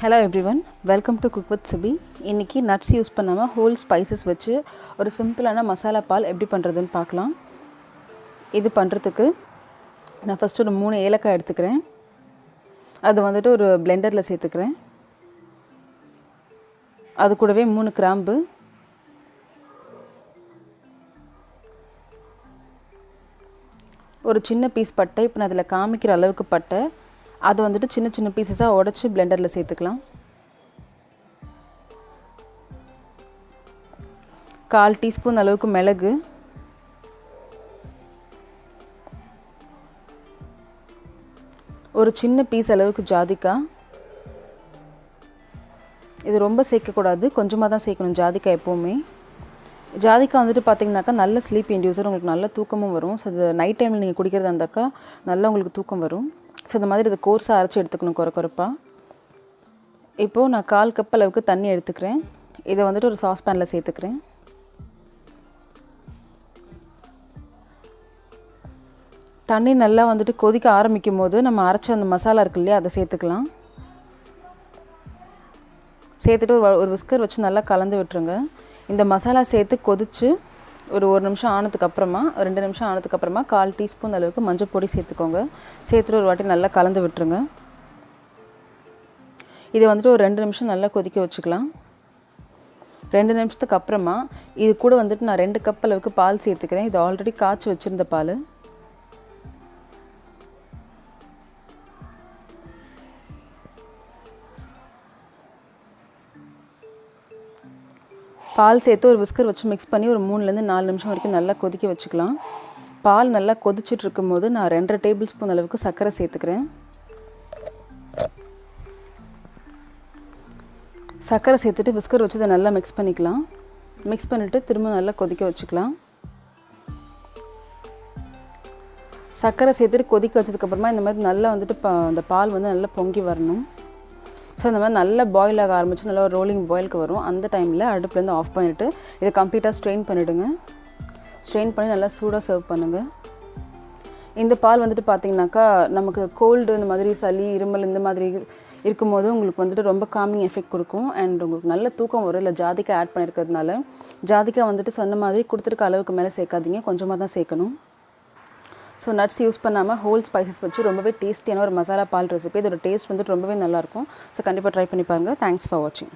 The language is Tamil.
Hello everyone, welcome to Cook with Subi. இன்னைக்கு nuts யூஸ் பண்ணாம whole spices வச்சு ஒரு சிம்பிளான மசாலா பால் எப்படி பண்றதுன்னு பார்க்கலாம். இது பண்றதுக்கு நான் ஃபர்ஸ்ட் ஒரு 3 ஏலக்காய் எடுத்துக்கிறேன். அது வந்துட்டு ஒரு பிளெண்டர்ல சேர்த்துக்கிறேன். அது கூடவே 3 கிராம்பு, ஒரு சின்ன பீஸ் பட்டை, இப்போ நான் அதில் காமிக்கிற அளவுக்கு பட்டை, அது வந்துட்டு சின்ன சின்ன பீசஸாக உடச்சி பிளெண்டரில் சேர்த்துக்கலாம். 1/4 டீஸ்பூன் அளவுக்கு மிளகு, ஒரு சின்ன பீஸ் அளவுக்கு ஜாதிக்காய். இது ரொம்ப சேர்க்கக்கூடாது, கொஞ்சமாக தான் சேர்க்கணும் ஜாதிக்காய் எப்போவுமே. ஜாதிக்காய் வந்துட்டு பார்த்திங்கனாக்கா நல்ல ஸ்லீப் இன்டியூசர், உங்களுக்கு நல்ல தூக்கமும் வரும். ஸோ இது நைட் டைமில் நீங்கள் குடிக்கிறதா இருந்தாக்கா நல்லா உங்களுக்கு தூக்கம் வரும். ஸோ இந்த மாதிரி இதை கோர்ஸாக அரைச்சி எடுத்துக்கணும் கொரப்பாக. இப்போது நான் 1/4 கப் அளவுக்கு தண்ணி எடுத்துக்கிறேன். இதை வந்துட்டு ஒரு சாஸ் பேனில் சேர்த்துக்கிறேன். தண்ணி நல்லா வந்துட்டு கொதிக்க ஆரம்பிக்கும் போது நம்ம அரைச்ச அந்த மசாலா இருக்கு இல்லையா, அதை சேர்த்துக்கலாம். சேர்த்துட்டு ஒரு விஸ்கர் வச்சு நல்லா கலந்து விட்டுருங்க. இந்த மசாலா சேர்த்து கொதித்து ஒரு நிமிஷம் ஆனதுக்கப்புறமா, 2 நிமிஷம் ஆனதுக்கப்புறமா 1/4 டீஸ்பூன் அளவுக்கு மஞ்சள் பொடி சேர்த்துக்கோங்க. சேர்த்துட்டு ஒரு வாட்டி நல்லா கலந்து விட்டுருங்க. இதை வந்துட்டு ஒரு 2 நிமிஷம் நல்லா கொதிக்க வச்சுக்கலாம். 2 நிமிஷத்துக்கு அப்புறமா இது கூட வந்துட்டு நான் 2 கப் அளவுக்கு பால் சேர்த்துக்கிறேன். இது ஆல்ரெடி காய்ச்சி வச்சுருந்த பால். பால் சேர்த்து ஒரு விஸ்கர் வச்சு மிக்ஸ் பண்ணி ஒரு 3லேருந்து 4 நிமிஷம் வரைக்கும் நல்லா கொதிக்க வச்சுக்கலாம். பால் நல்லா கொதிச்சுட்டு இருக்கும்போது நான் 2 டேபிள் ஸ்பூன் அளவுக்கு சர்க்கரை சேர்த்துக்கிறேன். சர்க்கரை சேர்த்துட்டு விஸ்கர் வச்சு இதை நல்லா மிக்ஸ் பண்ணிக்கலாம். மிக்ஸ் பண்ணிவிட்டு திரும்ப நல்லா கொதிக்க வச்சுக்கலாம். சர்க்கரை சேர்த்துட்டு கொதிக்க வச்சதுக்கப்புறமா இந்த மாதிரி நல்லா வந்துட்டு அந்த பால் வந்து நல்லா பொங்கி வரணும். ஸோ இந்த மாதிரி நல்லா பாயில் ஆக ஆரம்பிச்சு நல்லா ஒரு ரோலிங் பாயிலுக்கு வரும். அந்த டைமில் அடுப்புலேருந்து ஆஃப் பண்ணிவிட்டு இதை கம்ப்ளீட்டாக ஸ்ட்ரெயின் பண்ணிவிடுங்க. ஸ்ட்ரெயின் பண்ணி நல்லா சூடாக சர்வ் பண்ணுங்கள். இந்த பால் வந்துட்டு பார்த்திங்கனாக்கா நமக்கு கோல்டு, இந்த மாதிரி சளி, இருமல் இந்த மாதிரி இருக்கும்போது உங்களுக்கு வந்துட்டு ரொம்ப காமிங் எஃபெக்ட் கொடுக்கும். அண்ட் உங்களுக்கு நல்ல தூக்கம் வரும். இல்லை ஜாதிக்காய் ஆட் பண்ணியிருக்கிறதுனால ஜாதிக்காய் வந்துட்டு சொன்ன மாதிரி கொடுத்துருக்க அளவுக்கு மேலே சேர்க்காதீங்க, கொஞ்சமாக தான் சேர்க்கணும். ஸோ நட்ஸ் யூஸ் பண்ணாமல் ஹோல் ஸ்பைசஸ் வச்சு ரொம்பவே டேஸ்டியான ஒரு மசாலா பால் ரெசிபி. இதோட டேஸ்ட் வந்துட்டு ரொம்பவே நல்லாயிருக்கும். ஸோ கண்டிப்பாக ட்ரை பண்ணி பாருங்கள். தேங்க்ஸ் ஃபார் வாட்சிங்.